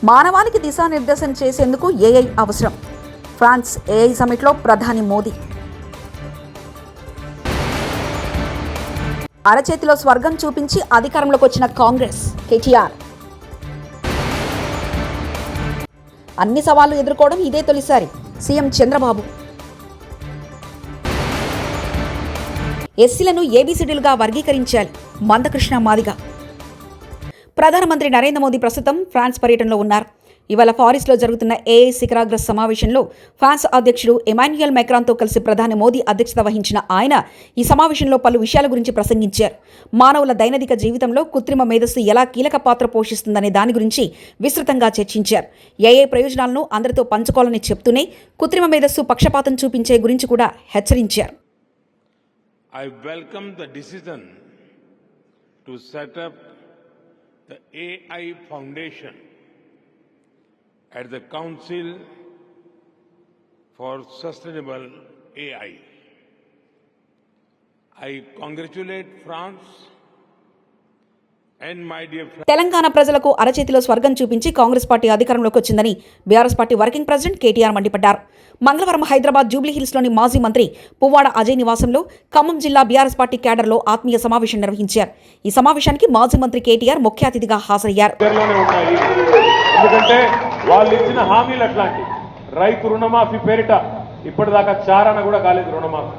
మానవాళికి దిశానిర్దేశం చేసేందుకు ఏఐ అవసరం. ఫ్రాన్స్ ఏఐ సమిట్లో ప్రధాని మోదీ. అరచేతిలో స్వర్గం చూపించి అధికారంలోకి వచ్చిన కాంగ్రెస్ కేటీఆర్. అన్ని సవాళ్లు ఎదుర్కోవడం ఇదే తొలిసారి సీఎం చంద్రబాబు. ఎస్సీలను ఏబీసీడీలుగా వర్గీకరించాలి మందకృష్ణ మాదిగ. ప్రధానమంత్రి నరేంద్ర మోదీ ప్రస్తుతం ఫ్రాన్స్ పర్యటనలో ఉన్నారు. ఇవాళ పారిస్లో జరుగుతున్న ఏఐ శిఖరాగ్ర సమావేశంలో ఫ్రాన్స్ అధ్యక్షుడు ఎమాన్యుయల్ మెక్రాన్తో కలిసి ప్రధాని మోదీ అధ్యక్షత వహించిన ఆయన ఈ సమావేశంలో పలు విషయాల గురించి ప్రసంగించారు. మానవుల దైనందిక జీవితంలో కృత్రిమ మేధస్సు ఎలా కీలక పాత్ర పోషిస్తుందనే దాని గురించి విస్తృతంగా చర్చించారు. ఏఐ ప్రయోజనాలను అందరితో పంచుకోవాలని చెప్తూనే కృత్రిమ మేధస్సు పక్షపాతం చూపించే గురించి కూడా హెచ్చరించారు. I welcome the decision to set up the AI Foundation at the Council for Sustainable AI. I congratulate France and my dear friends. Telangana ప్రజలకు అరచేతిలో స్వర్గం చూపించి కాంగ్రెస్ పార్టీ అధికారంలోకి వచ్చిందని BRS party working president KTR మండిపడ్డారు. మంగళవారం హైదరాబాద్ జూబ్లీహిల్స్లోని మాజీ మంత్రి పువ్వాడ అజయ్ నివాసంలో ఖమ్మం జిల్లా బీఆర్ఎస్ పార్టీ క్యాడర్లో ఆత్మీయ సమావేశం నిర్వహించారు. ఈ సమావేశానికి మాజీ మంత్రి కేటీఆర్ ముఖ్య అతిథిగా హాజరయ్యారు. ఎందుకంటే వాళ్ళు ఇచ్చిన హామీలు అట్లాంటి రైతు రుణమాఫీ పేరిట ఇప్పటిదాకా చారణ కూడా కాలేదు రుణమాఫీ.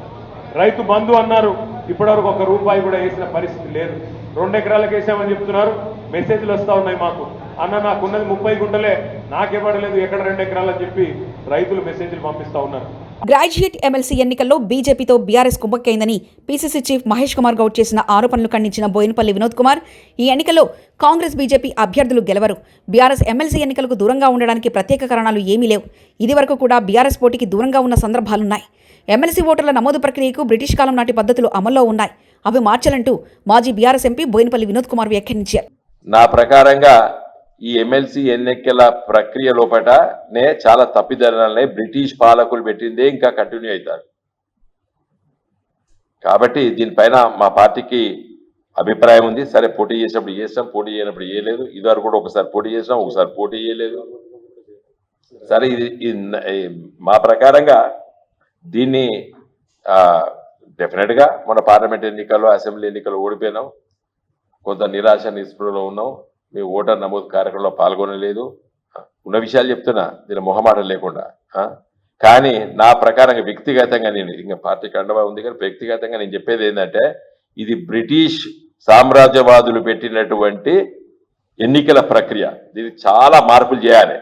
రైతు బంధు అన్నారు, ఇప్పటివరకు ₹1 కూడా వేసిన పరిస్థితి లేదు. 2 ఎకరాలకు వేసామని చెప్తున్నారు, మెసేజ్లు వస్తూ ఉన్నాయి మాకు. అన్న నాకున్నది 30 గుంటలే, నాకివ్వడలేదు, ఎక్కడ 2 ఎకరాలు అని చెప్పి రైతులు మెసేజ్లు పంపిస్తూ ఉన్నారు. గ్రాడ్యుయేట్ ఎమ్మెల్సీ ఎన్నికల్లో బీజేపీతో బీఆర్ఎస్ కుమ్మక్కైందని పీసీసీ చీఫ్ మహేష్ కుమార్ గౌడ్ చేసిన ఆరోపణలు ఖండించిన బోయినపల్లి వినోద్ కుమార్, ఈ ఎన్నికల్లో కాంగ్రెస్ బీజేపీ అభ్యర్థులు గెలవరు, బీఆర్ఎస్ ఎమ్మెల్సీ ఎన్నికలకు దూరంగా ఉండడానికి ప్రత్యేక కారణాలు ఏమీ లేవు, ఇదివరకు కూడా బీఆర్ఎస్ పోటీకి దూరంగా ఉన్న సందర్భాలున్నాయి, ఎమ్మెల్సీ ఓటర్ల నమోదు ప్రక్రియకు బ్రిటిష్ కాలం నాటి పద్ధతులు అమల్లో ఉన్నాయి, అవి మార్చాలంటూ మాజీ బీఆర్ఎస్ ఎంపీ బోయినపల్లి వినోద్ కుమార్ వ్యాఖ్యానించారు. నా ప్రకారంగా ఈ ఎమ్మెల్సీ ఎన్నికల ప్రక్రియ లోపటనే చాలా తప్పిదాలనే బ్రిటిష్ పాలకులు పెట్టిందే ఇంకా కంటిన్యూ అవుతారు. కాబట్టి దీనిపైన మా పార్టీకి అభిప్రాయం ఉంది. సరే, పోటీ చేసినప్పుడు చేస్తాం, పోటీ చేయనప్పుడు చేయలేదు. ఇదివరకు కూడా ఒకసారి పోటీ చేసాం, ఒకసారి పోటీ చేయలేదు. సరే, ఇది మా ప్రకారంగా దీన్ని డెఫినెట్గా మన పార్లమెంట్ ఎన్నికల్లో, అసెంబ్లీ ఎన్నికల్లో ఓడిపోయినాం, కొంత నిరాశ నిస్పృహలో ఉన్నాం, మీ ఓటర్ నమోదు కార్యక్రమంలో పాల్గొనలేదు, ఉన్న విషయాలు చెప్తున్నా దీని మొహమాటం లేకుండా. కానీ నా ప్రకారంగా వ్యక్తిగతంగా నేను ఇంకా పార్టీ కండవా ఉంది కానీ వ్యక్తిగతంగా నేను చెప్పేది ఏంటంటే, ఇది బ్రిటిష్ సామ్రాజ్యవాదులు పెట్టినటువంటి ఎన్నికల ప్రక్రియ. దీనికి చాలా మార్పులు చేయాలి.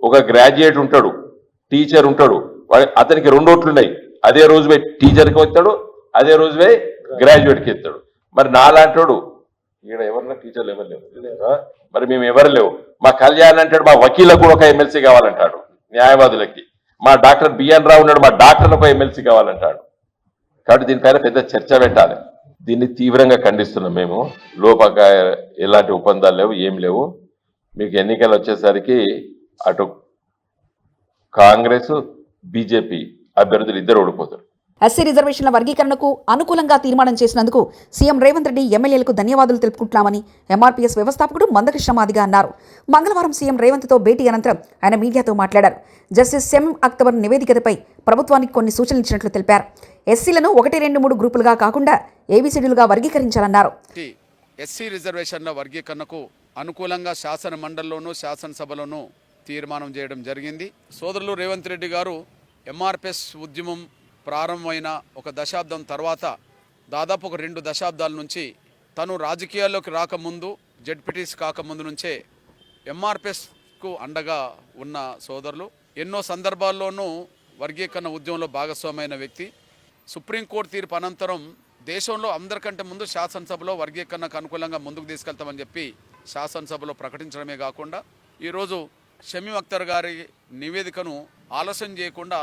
ఒక గ్రాడ్యుయేట్ ఉంటాడు, టీచర్ ఉంటాడు, అతనికి 2 ఓట్లు ఉన్నాయి, అదే రోజు పోయి టీచర్కి వస్తాడు, అదే రోజు పోయి గ్రాడ్యుయేట్కి ఎత్తాడు. మరి నాలాంటాడు ఇక్కడ ఎవరన్నా టీచర్లు ఎవరు లేవు, మరి మేము ఎవరు లేవు. మా కళ్యాణ్ అంటాడు మా వకీలకు కూడా ఒక ఎమ్మెల్సీ కావాలంటాడు, న్యాయవాదులకి. మా డాక్టర్ బిఎన్ రావు ఉన్నాడు, మా డాక్టర్లకు ఒక ఎమ్మెల్సీ కావాలంటాడు. కాబట్టి దీనిపైన పెద్ద చర్చ పెట్టాలి. దీన్ని తీవ్రంగా ఖండిస్తున్నాం మేము. లోపక ఎలాంటి ఒప్పందాలు లేవు, ఏం లేవు. మీకు ఎన్నికలు వచ్చేసరికి అటు కాంగ్రెస్ బీజేపీ అభ్యర్థులు ఇద్దరు ఓడిపోతారు. ఎస్సీ రిజర్వేషన్ల వర్గీకరణకు అనుకూలంగా తీర్మానం చేసినందుకు సీఎం రేవంత్ రెడ్డి ఎమ్మెల్యేలకు ధన్యవాదాలు తెలుపుకుంటున్నామని ఎంఆర్పీఎస్ వ్యవస్థాపకుడు మందకృష్ణ మాదిగ అన్నారు. మంగళవారం సీఎం రేవంత్తో భేటీ అనంతరం ఆయన మీడియాతో మాట్లాడారు. జస్టిస్ షమీం అక్తర్ నివేదికపై ప్రభుత్వానికి కొన్ని సూచనలు ఇచ్చినట్లు తెలిపారు. ఎస్సీలను 1, 2, 3 గ్రూపులుగా కాకుండా ఏబీసీడీలుగా వర్గీకరించాలన్నారు. ఎస్సీ రిజర్వేషన్ల వర్గీకరణకు అనుకూలంగా శాసన మండలిలోనూ శాసనసభలోనూ తీర్మానం చేయడం జరిగింది. సోదరులు రేవంత్ రెడ్డి గారు ఎంఆర్పీఎస్ ఉద్యమం ప్రారంభమైన 1 దశాబ్దం తర్వాత దాదాపు 2 దశాబ్దాల నుంచి తను రాజకీయాల్లోకి రాకముందు, జెడ్పీటీసీ కాకముందు నుంచే ఎంఆర్పీఎస్కు అండగా ఉన్న సోదరులు. ఎన్నో సందర్భాల్లోనూ వర్గీకరణ ఉద్యమంలో భాగస్వామైన వ్యక్తి. సుప్రీంకోర్టు తీర్పు అనంతరం దేశంలో అందరికంటే ముందు శాసనసభలో వర్గీకరణకు అనుకూలంగా ముందుకు తీసుకెళ్తామని చెప్పి శాసనసభలో ప్రకటించడమే కాకుండా ఈరోజు షమీం అక్తర్ గారి నివేదికను ఆలస్యం చేయకుండా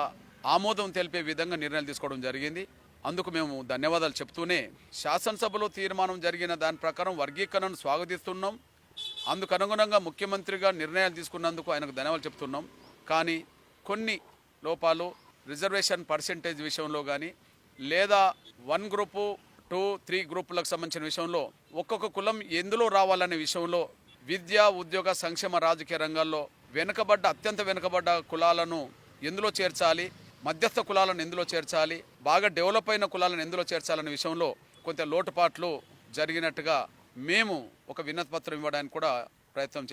ఆమోదం తెలిపే విధంగా నిర్ణయాలు తీసుకోవడం జరిగింది. అందుకు మేము ధన్యవాదాలు చెప్తూనే శాసనసభలో తీర్మానం జరిగిన దాని ప్రకారం వర్గీకరణను స్వాగతిస్తున్నాం. అందుకు అనుగుణంగా ముఖ్యమంత్రిగా నిర్ణయాలు తీసుకున్నందుకు ఆయనకు ధన్యవాదాలు చెప్తున్నాం. కానీ కొన్ని లోపాలు రిజర్వేషన్ పర్సెంటేజ్ విషయంలో కానీ లేదా 1 గ్రూపు 2, 3 గ్రూపులకు సంబంధించిన విషయంలో ఒక్కొక్క కులం ఎందులో రావాలనే విషయంలో విద్య, ఉద్యోగ, సంక్షేమ, రాజకీయ రంగాల్లో అత్యంత వెనుకబడ్డ కులాలను ఎందులో చేర్చాలి, మధ్యస్థ కులాలను ఎందులో చేర్చాలి, బాగా డెవలప్ అయిన కులాలను ఎందులో చేర్చాలనే విషయంలో కొంత లోటుపాట్లు జరిగినట్టుగా మేము ఒక వినతి పత్రం ఇవ్వడానికి కూడా ప్రయత్నం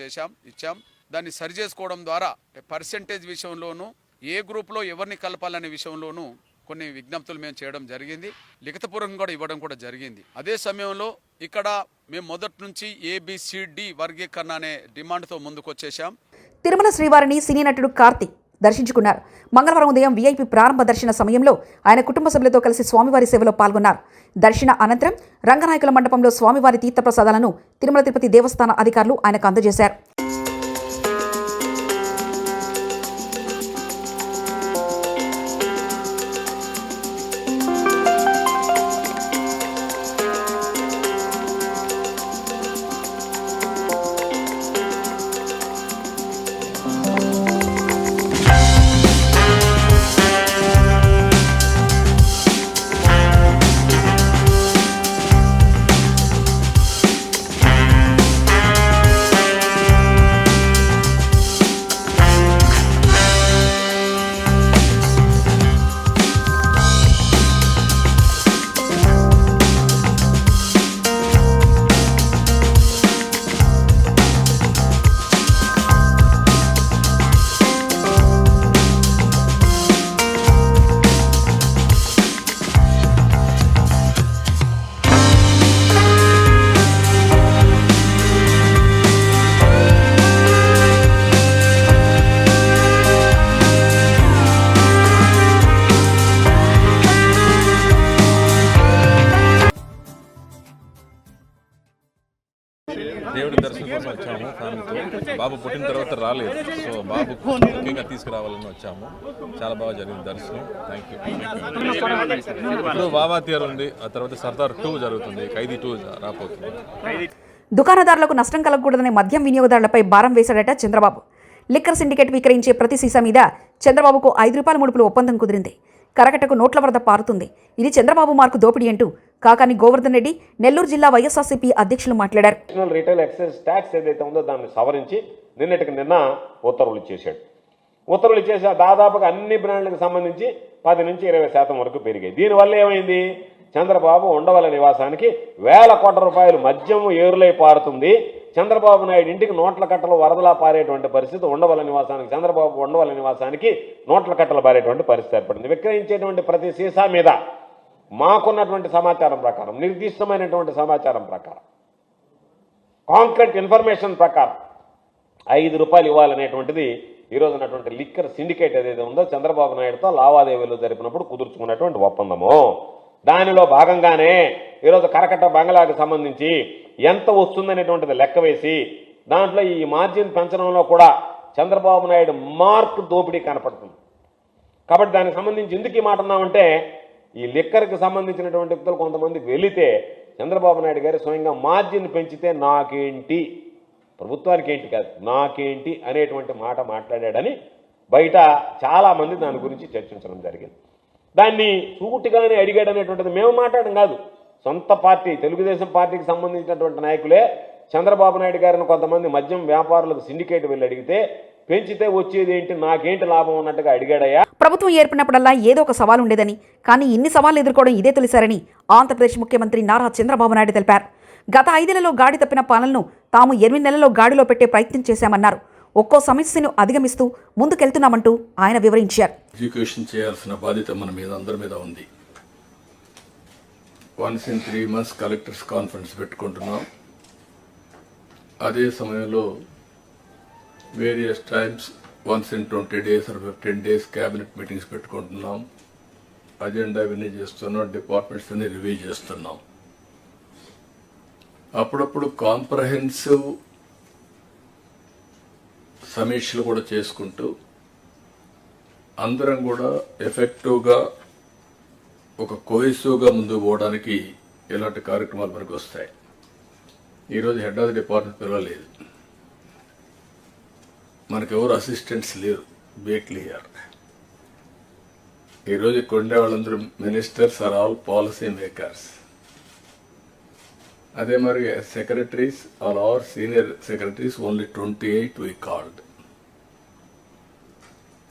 ఇచ్చాం. దాన్ని సరి చేసుకోవడం ద్వారా పర్సెంటేజ్ విషయంలోనూ ఏ గ్రూప్లో ఎవరిని కలపాలనే విషయంలోనూ కొన్ని విజ్ఞప్తులు మేము చేయడం జరిగింది. లిఖితపూర్వకంగా కూడా ఇవ్వడం కూడా జరిగింది. అదే సమయంలో ఇక్కడ మేము మొదటి నుంచి ABCD వర్గీకరణ అనే డిమాండ్తో ముందుకు వచ్చేసాం. తిరుమల శ్రీవారిని సినీ నటుడు కార్తీక్ దర్శించుకున్నారు. మంగళవారం ఉదయం VIP ప్రారంభ దర్శన సమయంలో ఆయన కుటుంబ సభ్యులతో కలిసి స్వామివారి సేవలో పాల్గొన్నారు. దర్శన అనంతరం రంగనాయకుల మండపంలో స్వామివారి తీర్థప్రసాదాలను తిరుమల తిరుపతి దేవస్థాన అధికారులు ఆయనకు అందజేశారు. దేవుడి దర్శనం కోసం వచ్చాము ఫ్యామిలీతో. బాబు పుట్టిన తర్వాత రాలేదు, సో బాబు ముఖ్యంగా తీసుకురావాలని వచ్చాము. చాలా బాగా జరిగింది దర్శనం. Thank you. ఇప్పుడు బాబా తీర్ ఉంది, ఆ తర్వాత సర్దార్ 2 జరుగుతుంది, ఖైదీ 2 రాబోతుంది. దుకాణదారులకు నష్టం కలగకూడదనే మద్యం వినియోగదారులపై భారం వేశాడట చంద్రబాబు. లిక్కర్ సిండికేట్ విక్రయించే ప్రతి సీసా మీద చంద్రబాబుకు ₹5 ముడుపులు ఒప్పందం కుదిరింది. కరకట్టకు నోట్ల వరద పారుతుంది. ఇది చంద్రబాబు మార్కు దోపిడీ అంటూ కాకాని గోవర్ధన్ రెడ్డి నెల్లూరు జిల్లా వైఎస్ఆర్సీపీ అధ్యక్షులు మాట్లాడారు. రిటైల్ ఎక్సైజ్ ట్యాక్స్ ఏదైతే ఉందో దాన్ని సవరించి నిన్న ఉత్తర్వులు ఇచ్చేశాడు. ఉత్తర్వులు ఇచ్చేసా దాదాపుగా అన్ని బ్రాండ్లకు సంబంధించి 10 నుంచి 20% వరకు పెరిగాయి. దీనివల్ల ఏమైంది? చంద్రబాబు ఉండవల్లి నివాసానికి వేల కోట్ల రూపాయలు మద్యం ఏరులై పారుతుంది. చంద్రబాబు నాయుడు ఇంటికి నోట్ల కట్టలు వరదలా పారేటువంటి పరిస్థితి ఉండవల్లి నివాసానికి, చంద్రబాబు ఉండవల్లి నివాసానికి నోట్ల కట్టలు పారేటువంటి పరిస్థితి ఏర్పడింది. విక్రయించేటువంటి ప్రతి సీసా మీద మాకున్నటువంటి సమాచారం ప్రకారం, నిర్దిష్టమైనటువంటి సమాచారం ప్రకారం, కాంక్రీట్ ఇన్ఫర్మేషన్ ప్రకారం ₹5 ఇవ్వాలనేటువంటిది ఈరోజు ఉన్నటువంటి లిక్కర్ సిండికేట్ ఏదైతే ఉందో చంద్రబాబు నాయుడుతో లావాదేవీలు జరిపినప్పుడు కుదుర్చుకున్నటువంటి ఒప్పందము. దానిలో భాగంగానే ఈరోజు కరకట్ట బంగ్లాకు సంబంధించి ఎంత వస్తుందనేటువంటిది లెక్క వేసి దాంట్లో ఈ మార్జిన్ పెంచడంలో కూడా చంద్రబాబు నాయుడు మార్క్ దోపిడీ కనపడుతుంది. కాబట్టి దానికి సంబంధించి ఎందుకు ఈ మాట అన్నామంటే, ఈ లిక్కర్కి సంబంధించినటువంటి వ్యక్తులు కొంతమంది వెళితే చంద్రబాబు నాయుడు గారు స్వయంగా మార్జిన్ పెంచితే నాకేంటి, ప్రభుత్వానికి ఏంటి కాదు నాకేంటి అనేటువంటి మాట మాట్లాడాడని బయట చాలామంది దాని గురించి చర్చించడం జరిగింది. దాన్ని సూటిగానే అడిగాడు అనేటువంటిది మేము మాట్లాడడం కాదు, సొంత పార్టీ తెలుగుదేశం పార్టీకి సంబంధించినటువంటి నాయకులే చంద్రబాబు నాయుడు గారిని కొంతమంది మద్యం వ్యాపారులకు సిండికేట్ వెళ్ళి అడిగితే పెంచితే వచ్చేది ఏంటి, నాకేంటి లాభం అన్నట్టుగా అడిగాడయ్యా. ప్రభుత్వం ఏర్పడినప్పుడల్లా ఏదో ఒక సవాల్ ఉండేదని, కానీ ఇన్ని సవాళ్లు ఎదుర్కోవడం ఇదే తొలిసారని ఆంధ్రప్రదేశ్ ముఖ్యమంత్రి నారా చంద్రబాబు నాయుడు తెలిపారు. గత 5 నెలల్లో గాడి తప్పిన పాలనను తాము 8 నెలల్లో గాడిలో పెట్టే ప్రయత్నం చేశామన్నారు. ఒక్కో సమస్యను అధిగమిస్తూ ముందుకెళ్తున్నామంటూ ఆయన వివరించారు. ఎడ్యుకేషన్ చేయాల్సిన బాధ్యత మన మీద అందరి మీద ఉంది. Once in 3 months collectors conference పెట్టుకుంటున్నాం. అదే సమయంలో various times once in 20 days or 15 days cabinet meetings పెట్టుకుంటున్నాం. అజెండా విని చేస్తున్నాం, డిపార్ట్మెంట్స్ అన్ని రివ్యూ చేస్తున్నాం. అప్పుడప్పుడు కాంప్రహెన్సివ్ సమీక్షలు కూడా చేసుకుంటూ అందరం కూడా ఎఫెక్టివ్గా ఒక కోహెసివ్గా ముందుకు పోవడానికి ఇలాంటి కార్యక్రమాలు మనకు వస్తాయి. ఈరోజు హెడ్ ఆఫ్ ది డిపార్ట్మెంట్ పిలవలేదు, మనకెవరు అసిస్టెంట్స్ లేరు, బీ క్లియర్. ఈరోజు ఇక్కడ ఉండే వాళ్ళందరూ ministers are all policy makers. అదే మరి secretaries are are senior secretaries only 28 we called.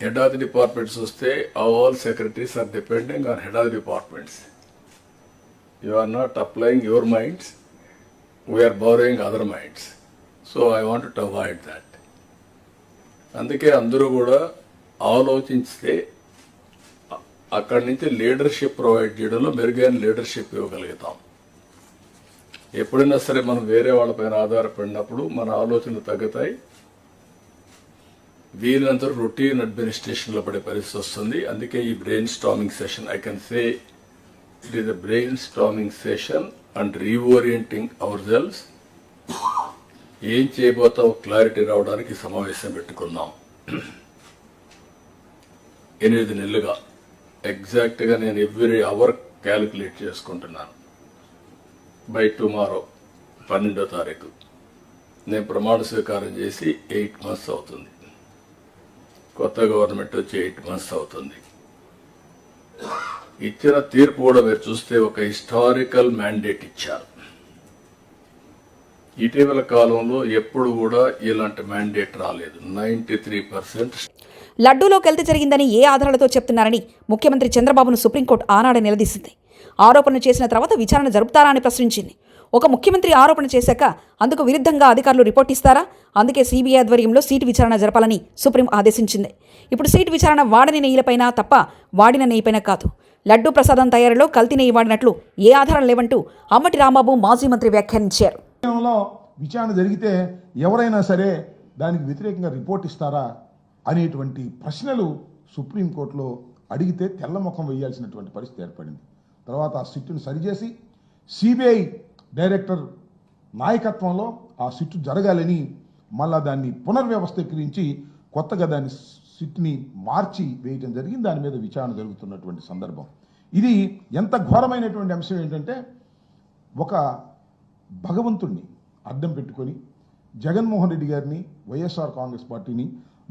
Head of the departments వస్తే all secretaries are depending on head of the departments. You are not applying your minds, we are borrowing other minds. So I want to avoid that. అందుకే అందరూ కూడా ఆలోచిస్తే అక్కడి నుంచి leadership provide చేయడంలో మెరుగైన leadership ఇవ్వగలుగుతాం. ఎప్పుడైనా సరే మనం వేరే వాళ్ళపైన ఆధారపడినప్పుడు మన ఆలోచనలు తగ్గుతాయి, వీళ్ళంత రొటీన్ అడ్మినిస్ట్రేషన్లో పడే పరిస్థితి వస్తుంది. అందుకే ఈ brain storming session, I can say it is a brain storming session and reorienting hour cells. ఏం చేయబోతావు క్లారిటీ రావడానికి సమావేశం పెట్టుకున్నాం. 8 నెలలుగా ఎగ్జాక్ట్గా నేను ఎవ్రీ అవర్ క్యాలిక్యులేట్ చేసుకుంటున్నాను. బై టుమారో 12వ తారీఖు నేను ప్రమాణ స్వీకారం చేసి 8 months అవుతుంది. కొత్త గవర్నమెంట్ వచ్చి 8 months అవుతుంది. ఇచ్చిన తీర్పు కూడా మీరు చూస్తే ఒక హిస్టారికల్ మ్యాండేట్ ఇచ్చారు. ఇటీవల కాలంలో ఎప్పుడు కూడా ఇలాంటి మ్యాండేట్ రాలేదు. 93%. లడ్డూలో కల్తీ జరిగిందని ఏ ఆధారాలతో చెప్తున్నారని ముఖ్యమంత్రి చంద్రబాబును సుప్రీంకోర్టు ఆనాడే నిలదీసింది. ఆరోపణలు చేసిన తర్వాత విచారణ జరుపుతారా అని ప్రశ్నించింది. ఒక ముఖ్యమంత్రి ఆరోపణ చేశాక అందుకు విరుద్ధంగా అధికారులు రిపోర్ట్ ఇస్తారా? అందుకే సీబీఐ ఆధ్వర్యంలో సీటు విచారణ జరపాలని సుప్రీం ఆదేశించింది. ఇప్పుడు సీటు విచారణ వాడని నెయ్యిలపైన తప్ప వాడిన నెయ్యిపైన కాదు. లడ్డూ ప్రసాదం తయారీలో కల్తీ నెయ్యి వాడినట్లు ఏ ఆధారం లేవంటూ అమ్మటి రాంబాబు మాజీ మంత్రి వ్యాఖ్యానించారు. విచారణ జరిగితే ఎవరైనా సరే దానికి వ్యతిరేకంగా రిపోర్ట్ ఇస్తారా అనేటువంటి ప్రశ్నలు సుప్రీంకోర్టులో అడిగితే తెల్లముఖం వేయాల్సినటువంటి పరిస్థితి ఏర్పడింది. తర్వాత ఆ సిట్టును సరిచేసి సిబిఐ డైరెక్టర్ నాయకత్వంలో ఆ సిట్టు జరగాలని మళ్ళా దాన్ని పునర్వ్యవస్థీకరించి కొత్తగా దాన్ని సిట్ని మార్చి వేయటం జరిగింది. దాని మీద విచారణ జరుగుతున్నటువంటి సందర్భం ఇది. ఎంత ఘోరమైనటువంటి అంశం ఏంటంటే, ఒక భగవంతుణ్ణి అడ్డం పెట్టుకొని జగన్మోహన్ రెడ్డి గారిని, వైఎస్ఆర్ కాంగ్రెస్ పార్టీని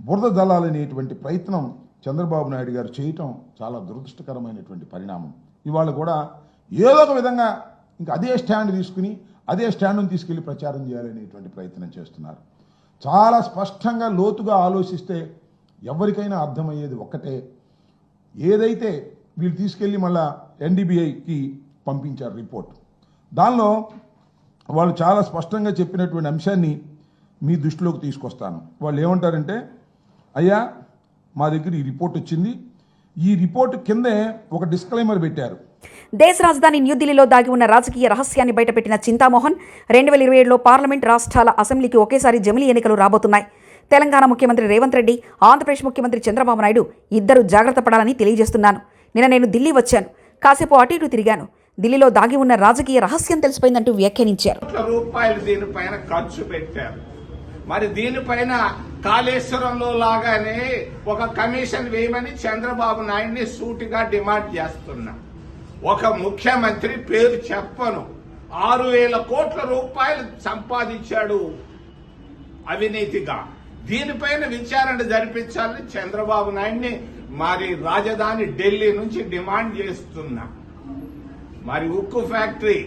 బురద జల్లాలనేటువంటి ప్రయత్నం చంద్రబాబు నాయుడు గారు చేయటం చాలా దురదృష్టకరమైనటువంటి పరిణామం. ఇవాళ కూడా ఏదో ఒక విధంగా ఇంకా అదే స్టాండ్ తీసుకుని అదే స్టాండ్ను తీసుకెళ్లి ప్రచారం చేయాలనేటువంటి ప్రయత్నం చేస్తున్నారు. చాలా స్పష్టంగా లోతుగా ఆలోచిస్తే ఎవరికైనా అర్థమయ్యేది ఒక్కటే, ఏదైతే వీళ్ళు తీసుకెళ్లి మళ్ళా ఎన్డీబీఐకి పంపించారు రిపోర్ట్, దానిలో వాళ్ళు చాలా స్పష్టంగా చెప్పినటువంటి అంశాన్ని మీ దృష్టిలోకి తీసుకొస్తాను. వాళ్ళు ఏమంటారంటే, అయ్యా మా దగ్గర ఈ రిపోర్ట్ వచ్చింది, ఈ రిపోర్టు కిందే ఒక డిస్క్లైమర్ పెట్టారు. దేశ రాజధాని న్యూఢిల్లీలో దాగి ఉన్న రాజకీయ రహస్యాన్ని బయటపెట్టిన చింతామోహన్ 2027లో పార్లమెంట్, రాష్ట్రాల అసెంబ్లీకి ఒకేసారి జమిలీ ఎన్నికలు రాబోతున్నాయి. తెలంగాణ ముఖ్యమంత్రి రేవంత్ రెడ్డి, ఆంధ్రప్రదేశ్ ముఖ్యమంత్రి చంద్రబాబు నాయుడు ఇద్దరు జాగ్రత్త పడాలని తెలియజేస్తున్నాను. నిన్న నేను ఢిల్లీ వచ్చాను, కాసేపు అటు ఇటు తిరిగాను. ఢిల్లీలో దాగి ఉన్న రాజకీయ రహస్యం తెలిసిపోయిందంటూ వ్యాఖ్యానించారు. రూపాయలు దీనిపైన ఖర్చు పెట్టారు. మరి దీనిపైన కాళేశ్వరంలో లాగానే ఒక కమిషన్ వేయమని చంద్రబాబు నాయుడిని సూటిగా డిమాండ్ చేస్తున్నా. ఒక ముఖ్యమంత్రి పేరు చెప్పను 6,000 కోట్ల రూపాయలు సంపాదించాడు అవినీతిగా. దీనిపైన విచారణ జరిపించాలని చంద్రబాబు నాయుడిని మరి రాజధాని ఢిల్లీ నుంచి డిమాండ్ చేస్తున్నా. మరి ఉక్కు ఫ్యాక్టరీ,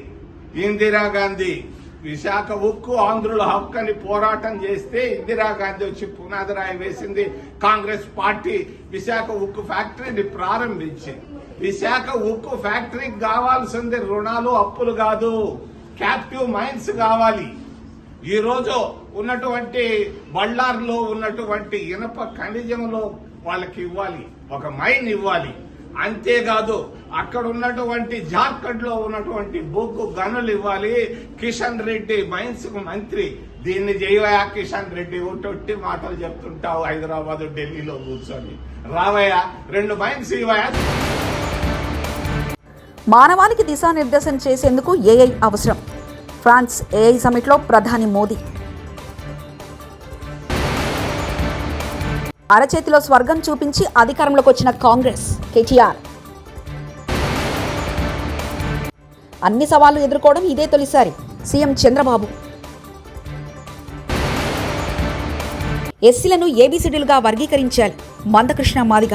ఇందిరాగాంధీ విశాఖ ఉక్కు ఆంధ్రుల హక్కు అని పోరాటం చేస్తే ఇందిరాగాంధీ వచ్చి పునాదిరాయి వేసింది. కాంగ్రెస్ పార్టీ విశాఖ ఉక్కు ఫ్యాక్టరీని ప్రారంభించింది. విశాఖ ఉక్కు ఫ్యాక్టరీకి కావాల్సింది రుణాలు, అప్పులు కాదు, క్యాప్టివ్ మైన్స్ కావాలి. ఈ రోజు ఉన్నటువంటి బళ్ళార్లో ఉన్నటువంటి ఇనప ఖనిజంలో వాళ్ళకి ఇవ్వాలి, ఒక మైన్ ఇవ్వాలి. అంతేకాదు అక్కడ ఉన్నటువంటి జార్ఖండ్ లో ఉన్నటువంటి బొగ్గు గనులు ఇవ్వాలి. కిషన్ రెడ్డి మైన్స్ కు మంత్రి, దీన్ని చేయవయా కిషన్ రెడ్డి, ఒట్టొట్టి మాటలు చెప్తుంటావు హైదరాబాద్ ఢిల్లీలో కూర్చొని, రావయ్యా 2 మైన్స్ ఇవ్వయా. మానవానికి దిశానిర్దేశం చేసేందుకు ఏఐ అవసరం. ఫ్రాన్స్ ఏఐ సమిట్లో ప్రధాని మోదీ. అరచేతిలో స్వర్గం చూపించి అధికారంలోకి వచ్చిన కాంగ్రెస్, కేటీఆర్. అన్ని సవాళ్లు ఎదుర్కోవడం ఇదే తొలిసారి. సీఎం చంద్రబాబు. ఎస్సీలను ఏబీసీడీలుగా వర్గీకరించాలి. మందకృష్ణ మాదిగ.